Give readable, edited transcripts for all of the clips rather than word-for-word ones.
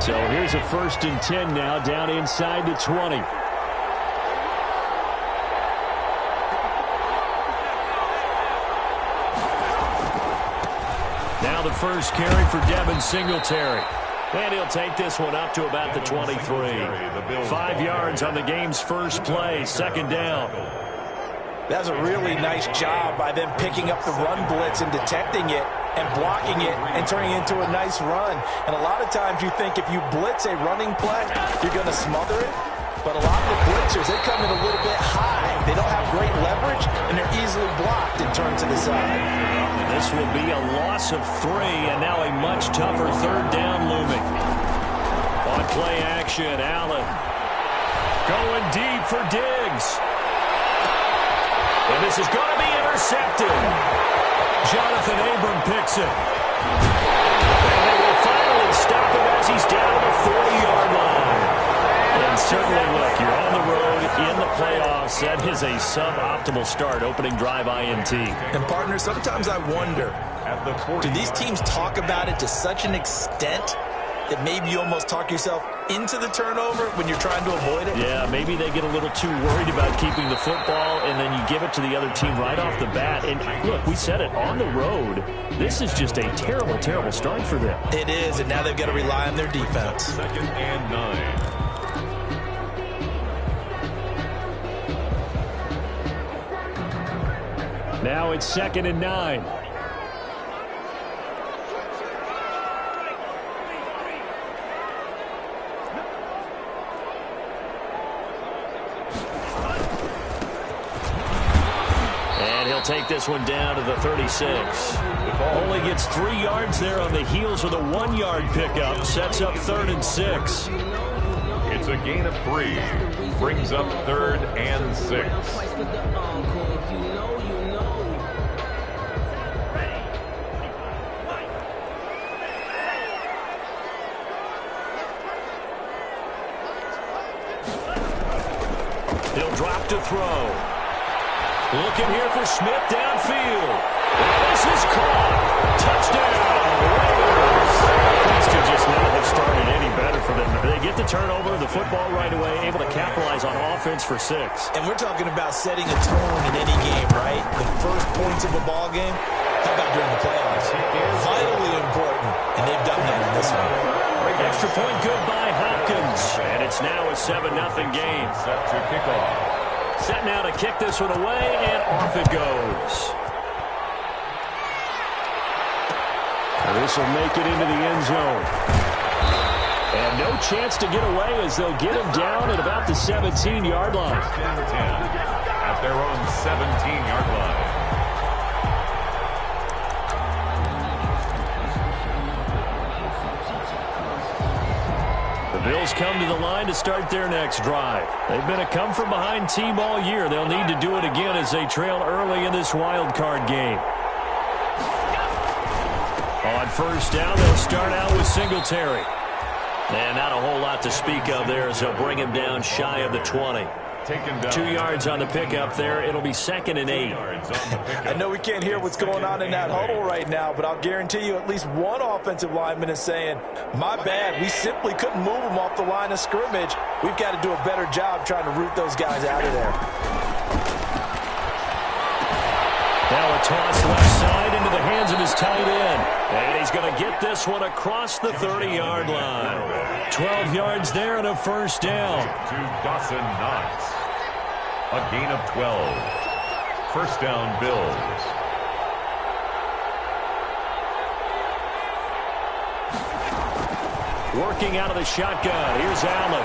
So here's a 1st and 10 now, down inside the 20. Now the first carry for Devin Singletary. And he'll take this one up to about the 23. 5 yards on the game's first play, 2nd down. That's a really nice job by them picking up the run blitz and detecting it and blocking it and turning it into a nice run. And a lot of times you think if you blitz a running play, you're going to smother it. But a lot of the blitzers, they come in a little bit high. They don't have great leverage, and they're easily blocked and turned to the side. This will be a loss of 3, and now a much tougher 3rd down looming. On play action, Allen going deep for Diggs. And this is going to be intercepted. Jonathan Abram picks it. And they will finally stop him as he's down to the 40-yard line. And certainly, look, you're on the road in the playoffs. That is a suboptimal start, opening drive INT. And, partner, sometimes I wonder, do these teams talk about it to such an extent that maybe you almost talk yourself into the turnover when you're trying to avoid it? Yeah, maybe they get a little too worried about keeping the football, and then you give it to the other team right off the bat. And, look, we said it, on the road, this is just a terrible, terrible start for them. It is, and now they've got to rely on their defense. 2nd and 9. Now it's 2nd and 9. And he'll take this one down to the 36. Only gets 3 yards there on the heels of the 1-yard pickup. Sets up 3rd and 6. It's a gain of 3. Brings up 3rd and 6. He'll drop to throw. Looking here for Smith downfield. This is caught. Touchdown, Raiders. Things could just not have started any better for them. They get the turnover, the football right away, able to capitalize on offense for 6. And we're talking about setting a tone in any game, right? The first points of a ball game. How about during the playoffs? Vitally important, and they've done that in this one. Extra point good by Hopkins. And it's now a 7-0 game. Set to kick off. Set now to kick this one away, and off it goes. This will make it into the end zone. And no chance to get away as they'll get him down at about the 17-yard line. 1st and 10 at their own 17-yard line. The Bills come to the line to start their next drive. They've been a come-from-behind team all year. They'll need to do it again as they trail early in this wild card game. On 1st down, they'll start out with Singletary. And not a whole lot to speak of there as they'll bring him down shy of the 20. 2 yards on the pickup there. It'll be 2nd and 8. I know we can't hear what's going on in that huddle right now, but I'll guarantee you at least one offensive lineman is saying, my bad, we simply couldn't move them off the line of scrimmage. We've got to do a better job trying to root those guys out of there. Now a toss left side into the hands of his tight end. And he's going to get this one across the 30-yard line. 12 yards there and a 1st down. To Dawson Knox. A gain of 12. 1st down, Bills. Working out of the shotgun. Here's Allen.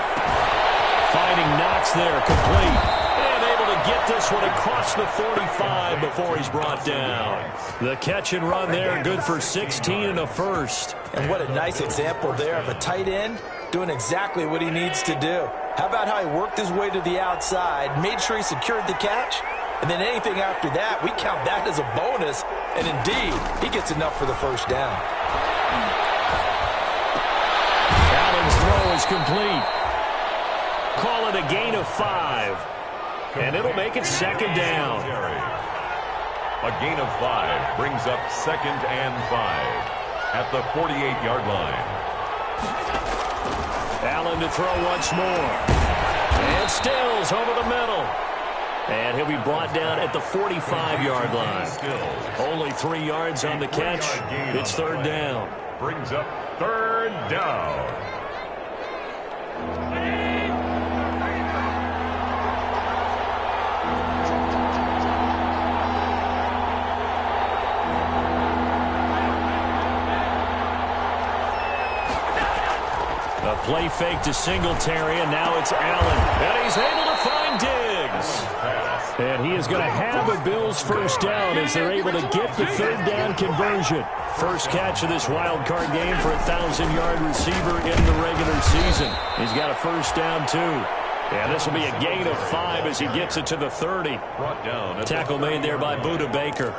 Finding Knox there, complete. And able to get this one across the 45 before he's brought down. The catch and run there, good for 16 and a 1st. And what a nice example there of a tight end doing exactly what he needs to do. How about how he worked his way to the outside, made sure he secured the catch, and then anything after that, we count that as a bonus. And indeed, he gets enough for the 1st down. Allen's throw is complete. Call it a gain of 5. And it'll make it 2nd down. A gain of 5 brings up 2nd and 5 at the 48-yard line. Allen to throw once more. And Stills over the middle. And he'll be brought down at the 45-yard line. Only 3 yards on the catch. It's third down. Brings up third down. A play fake to Singletary, and now it's Allen. And he's able to find Diggs. And he is going to have a Bills first down as they're able to get the third down conversion. First catch of this wild card game for a 1,000-yard receiver in the regular season. He's got a first down, too. And this will be a gain of 5 as he gets it to the 30. Tackle made there by Budda Baker.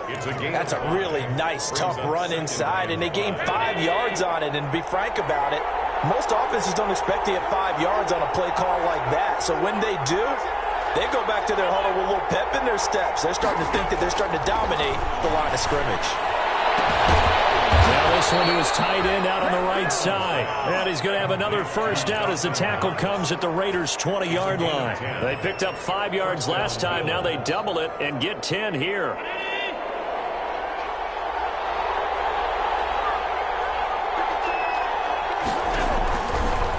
That's a really nice, tough run inside, and they gained 5 yards on it. And to be frank about it, most offenses don't expect to get 5 yards on a play call like that. So when they do, they go back to their huddle with a little pep in their steps. They're starting to think that they're starting to dominate the line of scrimmage. Now this one to his tight end out on the right side. And he's going to have another first down as the tackle comes at the Raiders' 20-yard line. They picked up 5 yards last time. Now they double it and get 10 here.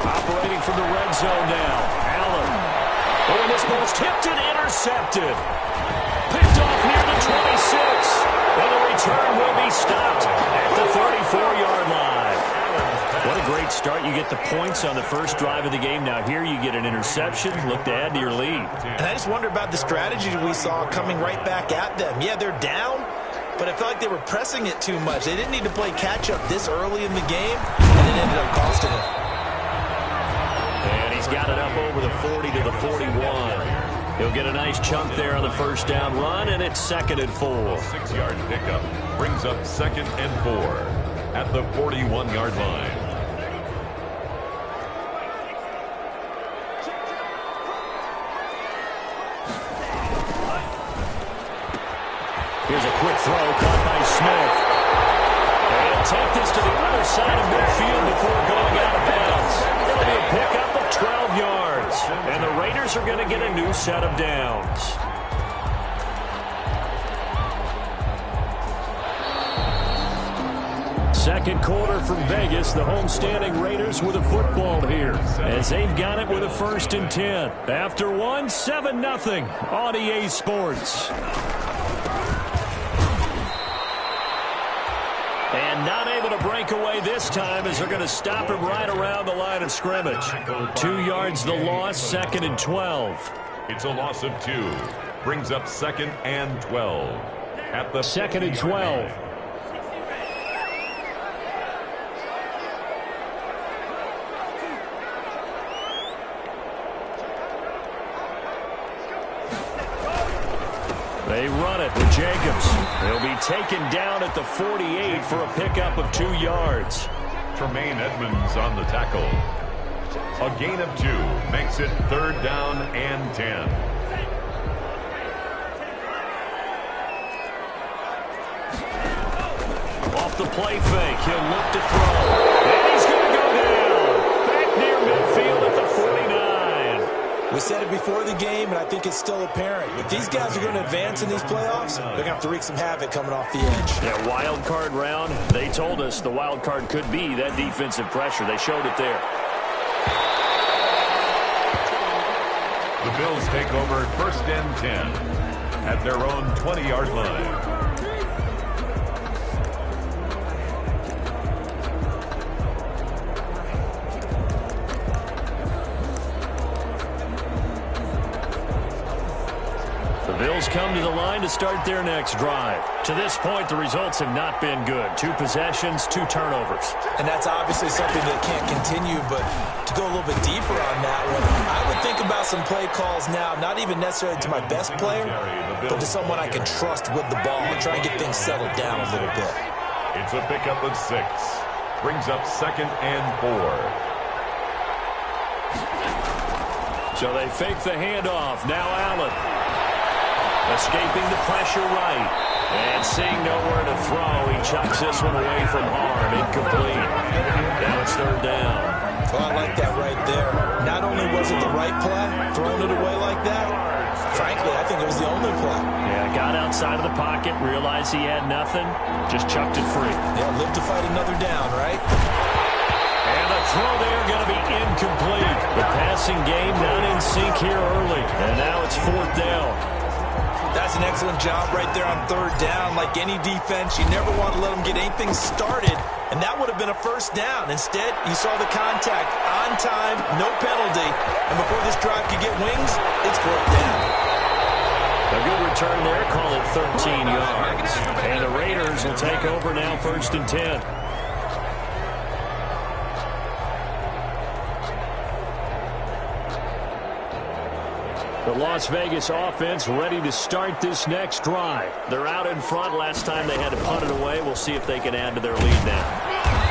Operating from the red zone now. Allen. Oh, and this ball's tipped and intercepted. Picked off near the 26. And the return will be stopped at the 34-yard line. What a great start. You get the points on the first drive of the game. Now here you get an interception. Look to add to your lead. And I just wonder about the strategy we saw coming right back at them. Yeah, they're down, but I felt like they were pressing it too much. They didn't need to play catch-up this early in the game, and it ended up costing them. And he's got it up over the 40 to the 41. He'll get a nice chunk there on the first down run, and it's 2nd and 4. 6-yard pickup brings up 2nd and 4 at the 41-yard line. Here's a quick throw caught by Smith. And take this to the other side of midfield before going out of bounds. It'll be a pickup of 12 yards. And the Raiders are going to get a new set of downs. Second quarter from Vegas. The homestanding Raiders with a football here as they've got it with a 1st and 10. After one, 7-0 on EA Sports. And not able to break away this time as they're going to stop him right around the line of scrimmage. 2 yards the loss, 2nd and 12. It's a loss of 2. Brings up 2nd and 12. At the 2nd and 12. They run it with Jacobs. He'll be taken down at the 48 for a pickup of 2 yards. Tremaine Edmonds on the tackle. A gain of 2 makes it 3rd down and 10. Off the play fake, he'll look to throw. And he's going to go down. Back near midfield at the 49. We said it before the game, and I think it's still apparent. If these guys are going to advance in these playoffs, they're going to have to wreak some havoc coming off the edge. Yeah, wild card round, they told us the wild card could be that defensive pressure. They showed it there. The Bills take over 1st and 10 at their own 20-yard line. Bills come to the line to start their next drive. To this point, the results have not been good. 2 possessions, 2 turnovers. And that's obviously something that can't continue, but to go a little bit deeper on that one, I would think about some play calls now, not even necessarily to my best player, but to someone I can trust with the ball and try and get things settled down a little bit. It's a pickup of 6. Brings up 2nd and 4. So they fake the handoff. Now Allen. Escaping the pressure right. And seeing nowhere to throw, he chucks this one away from harm. Incomplete. Now it's 3rd down. Well, I like that right there. right play, throwing it away like that? Frankly, I think it was the only play. Yeah, got outside of the pocket, realized he had nothing, just chucked it free. Yeah, live to fight another down, right? And the throw there going to be incomplete. The passing game not in sync here early. And now it's 4th down. That's an excellent job right there on 3rd down. Like any defense, you never want to let them get anything started, and that would have been a 1st down. Instead, you saw the contact on time, no penalty, and before this drive could get wings, it's 4th down. A good return there, call it 13 yards. And the Raiders will take over now, 1st and 10. The Las Vegas offense ready to start this next drive. They're out in front. Last time they had to punt it away. We'll see if they can add to their lead now.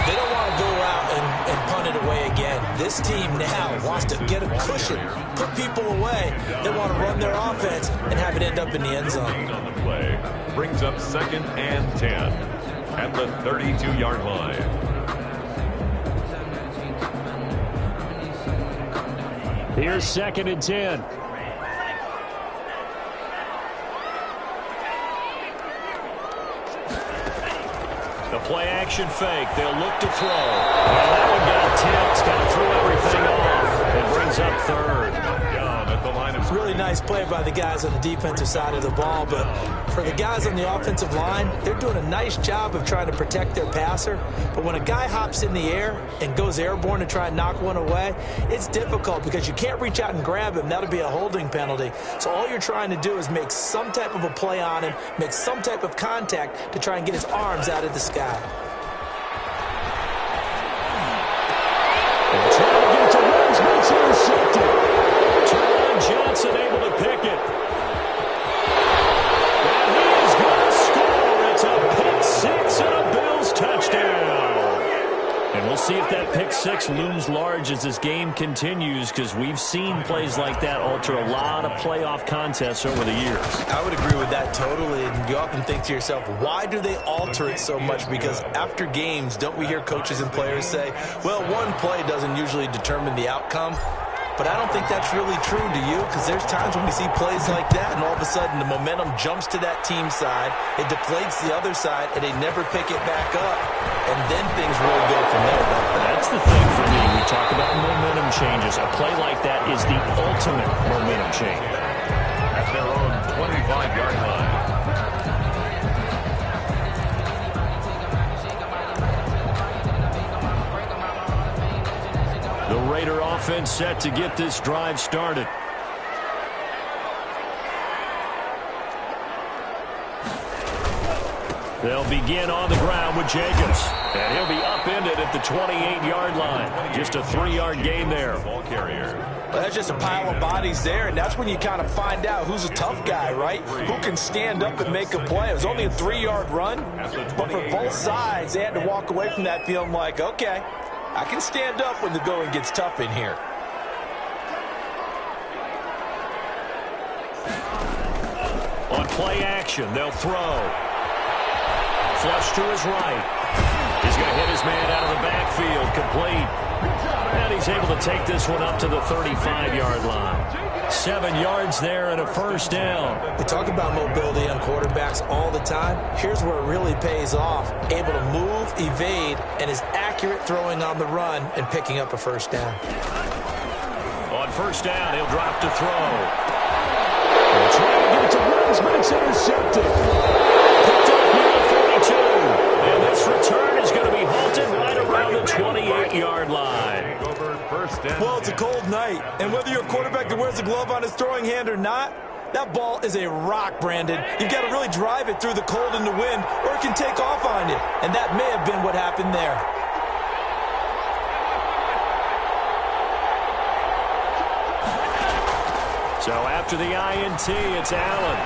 They don't want to go out and punt it away again. This team now wants to get a cushion, put people away. They want to run their offense and have it end up in the end zone. On the play brings up 2nd and 10 at the 32-yard line. Here's 2nd and 10. The play-action fake. They'll look to throw. Well, that one got tipped. Kind of threw everything off. It brings up 3rd. Down at the line of Really nice play by the guys on the defensive side of the ball, but for the guys on the offensive line, they're doing a nice job of trying to protect their passer. But when a guy hops in the air and goes airborne to try and knock one away, it's difficult because you can't reach out and grab him. That'll be a holding penalty. So all you're trying to do is make some type of a play on him, make some type of contact to try and get his arms out of the sky. And trying to get it to Rams, but it's intercepted. Taron Johnson able to pick it. And he is going to score. It's a pick 6 and a Bills touchdown. And we'll see if that pick 6 looms large as this game continues, because we've seen plays like that alter a lot of playoff contests over the years. I would agree with that totally, and you often think to yourself, why do they alter it so much? Because after games, don't we hear coaches and players say, well, one play doesn't usually determine the outcome? But I don't think that's really true, do you? Because there's times when we see plays like that, and all of a sudden the momentum jumps to that team side, it deflates the other side, and they never pick it back up, and then things really go from there. That's the thing for me. We talk about momentum changes. A play like that is the ultimate momentum change. at their own 25-yard line. The Raider offense set to get this drive started. They'll begin on the ground with Jacobs. And he'll be upended at the 28-yard line. Just a 3-yard gain there. Ball carrier. Well, that's just a pile of bodies there, and that's when you kind of find out who's a tough guy, right? Who can stand up and make a play. It was only a 3-yard run, but for both sides, they had to walk away from that feeling like, okay, I can stand up when the going gets tough in here. On play action, they'll throw. Flush to his right. He's going to hit his man out of the backfield, complete. And he's able to take this one up to the 35-yard line. 7 yards there and a first down. We talk about mobility on quarterbacks all the time. Here's where it really pays off. Able to move, evade, and is accurate throwing on the run and picking up a first down. On first down, he'll drop to throw. They're trying to get it to Rams, but it's intercepted. Picked up near the 42. And this return is going to be halted right around the 28-yard line. Well, it's a cold night, and whether you're a quarterback that wears a glove on his throwing hand or not, that ball is a rock, Brandon. You've got to really drive it through the cold and the wind, or it can take off on you. And that may have been what happened there. So after the INT, it's Allen.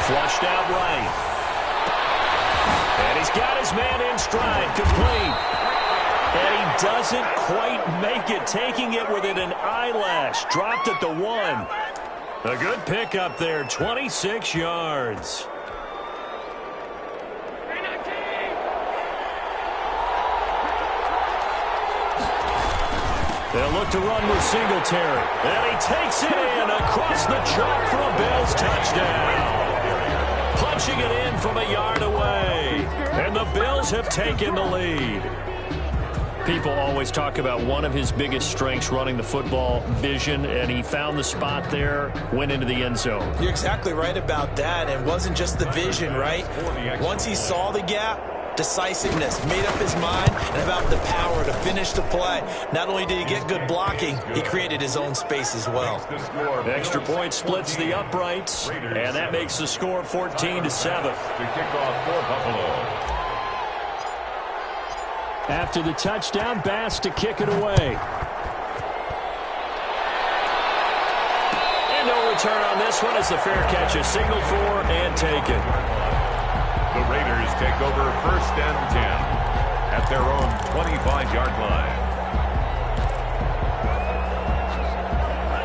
Flushed out right. And he's got his man in stride, complete. And he doesn't quite make it, taking it within an eyelash. Dropped at the 1. A good pickup there, 26 yards. They'll look to run with Singletary. And he takes it in across the chalk for a Bills touchdown. Punching it in from a yard away. And the Bills have taken the lead. People always talk about one of his biggest strengths running the football, vision, and he found the spot there, went into the end zone. You're exactly right about that. And it wasn't just the vision, right? Once he saw the gap, decisiveness, made up his mind, and about the power to finish the play. Not only did he get good blocking, he created his own space as well. Extra point splits the uprights, and that makes the score 14-7. To kick off for Buffalo. After the touchdown, Bass to kick it away. And no return on this one as the fair catch is signaled for and taken. The Raiders take over 1st and 10 at their own 25-yard line.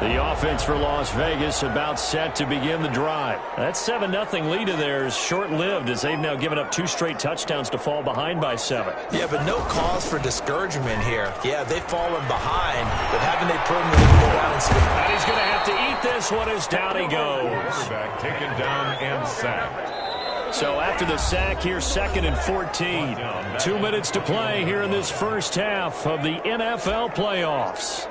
The offense for Las Vegas about set to begin the drive. That 7-0 lead of theirs short-lived as they've now given up 2 straight touchdowns to fall behind by 7. Yeah, but no cause for discouragement here. Yeah, they've fallen behind, but haven't they proven they can go down and score? And he's going to have to eat this one as down he goes. Quarterback taken down and sacked. So after the sack, here's 2nd and 14. 2 minutes to play here in this first half of the NFL playoffs.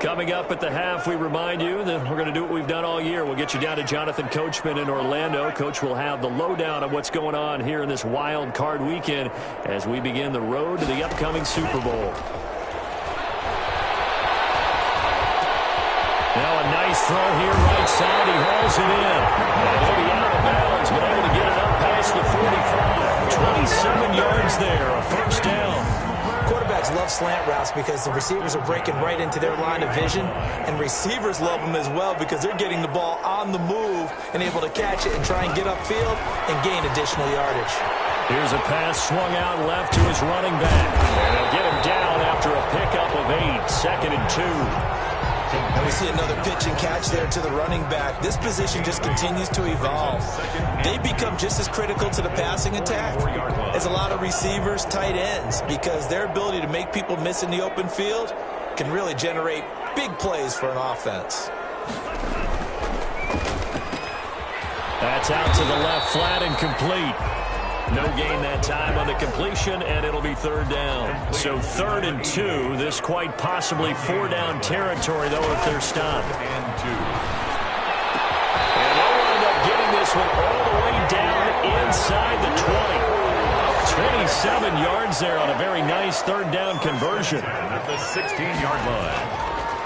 Coming up at the half, we remind you that we're going to do what we've done all year. We'll get you down to Jonathan Coachman in Orlando. Coach will have the lowdown of what's going on here in this wild card weekend as we begin the road to the upcoming Super Bowl. Now a nice throw here, right side. He hauls it in. And he'll be out of bounds, but able to get it up past the 45. 27 yards there, a first down. Quarterbacks love slant routes because the receivers are breaking right into their line of vision, and receivers love them as well because they're getting the ball on the move and able to catch it and try and get upfield and gain additional yardage. Here's a pass swung out left to his running back. And they'll get him down after a pickup of 8, 2nd and 2. And we see another pitch and catch there to the running back. This position just continues to evolve. They become just as critical to the passing attack as a lot of receivers, tight ends, because their ability to make people miss in the open field can really generate big plays for an offense. That's out to the left, flat and complete. No gain that time on the completion, and it'll be 3rd down. So 3rd and 2. This quite possibly 4-down territory, though, if they're stopped. And 2. And they'll wind up getting this one all the way down inside the 20. 27 yards there on a very nice 3rd down conversion. At the 16-yard line.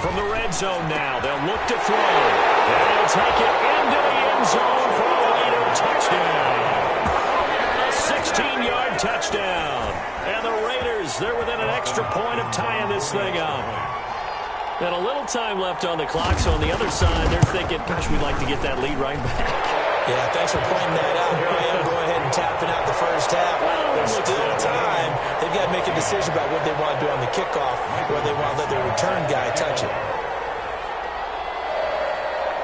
From the red zone now, they'll look to throw. And they'll take it into the end zone for a later touchdown. 16-yard touchdown. And the Raiders, they're within an extra point of tying this thing up. And a little time left on the clock, so on the other side, they're thinking, gosh, we'd like to get that lead right back. Yeah, thanks for pointing that out. Here I am going ahead and tapping out the first half. There's still time. They've got to make a decision about what they want to do on the kickoff, whether they want to let their return guy touch it.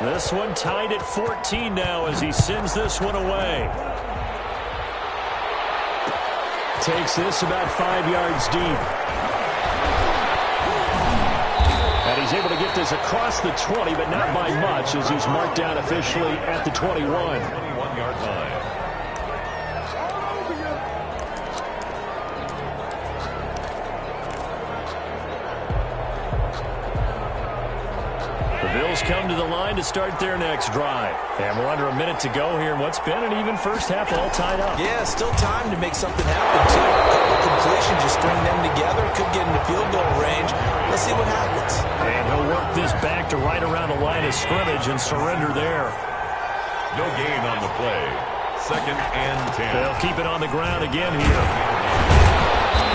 This one tied at 14 now as he sends this one away. Takes this about 5 yards deep. And he's able to get this across the 20, but not by much as he's marked down officially at the 21. 21-yard line. The Bills come to the line to start their next drive. And we're under a minute to go here in what's been an even first half, all tied up. Yeah, still time to make something happen, too. A couple completions, just string them together. Could get into field goal range. Let's see what happens. And he'll work this back to right around the line of scrimmage and surrender there. No gain on the play. 2nd and 10. They'll keep it on the ground again here.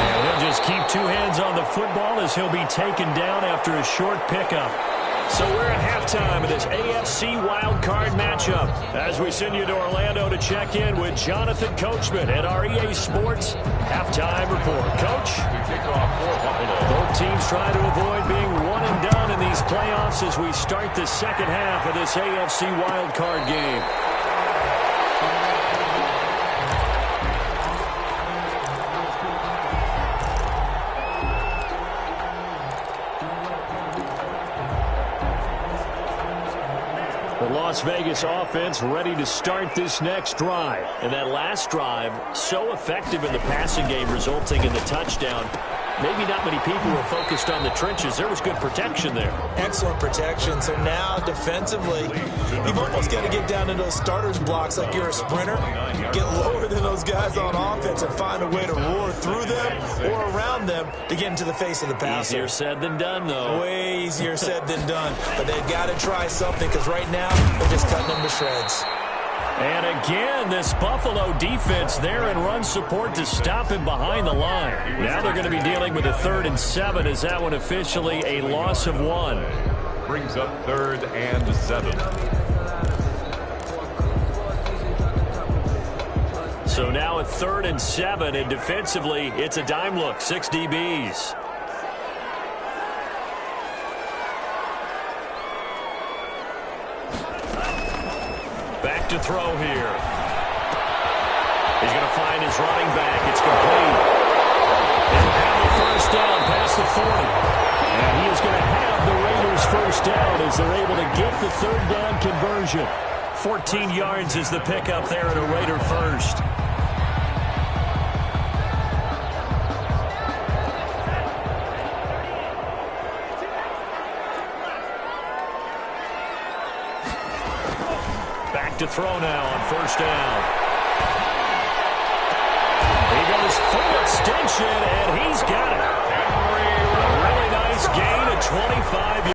And he'll just keep 2 hands on the football as he'll be taken down after a short pickup. So we're at halftime of this AFC wildcard matchup as we send you to Orlando to check in with Jonathan Coachman at our EA Sports Halftime Report. Coach? Both teams try to avoid being one and done in these playoffs as we start the second half of this AFC wildcard game. Las Vegas offense ready to start this next drive. And that last drive, so effective in the passing game, resulting in the touchdown. Maybe not many people were focused on the trenches. There was good protection there. Excellent protection. So now defensively, you've almost got to get down to those starters blocks like you're a sprinter. Get lower than those guys on offense and find a way to roar through them or around them to get into the face of the passer. Easier said than done, though. Way easier said than done. But they've got to try something because right now they're just cutting them to shreds. And again, this Buffalo defense there in run support to stop him behind the line. Now they're going to be dealing with a 3rd and 7. Is that one officially a loss of 1? Brings up 3rd and 7. So now a 3rd and 7, and defensively, it's a dime look, 6 DBs. Back to throw here. He's going to find his running back. It's complete. And have the first down past the 40. And he is going to have the Raiders first down as they're able to get the 3rd down conversion. 14 yards is the pickup there at a Raider first. To throw now on first down. He goes full extension, and he's got it. A really nice gain of 25 yards.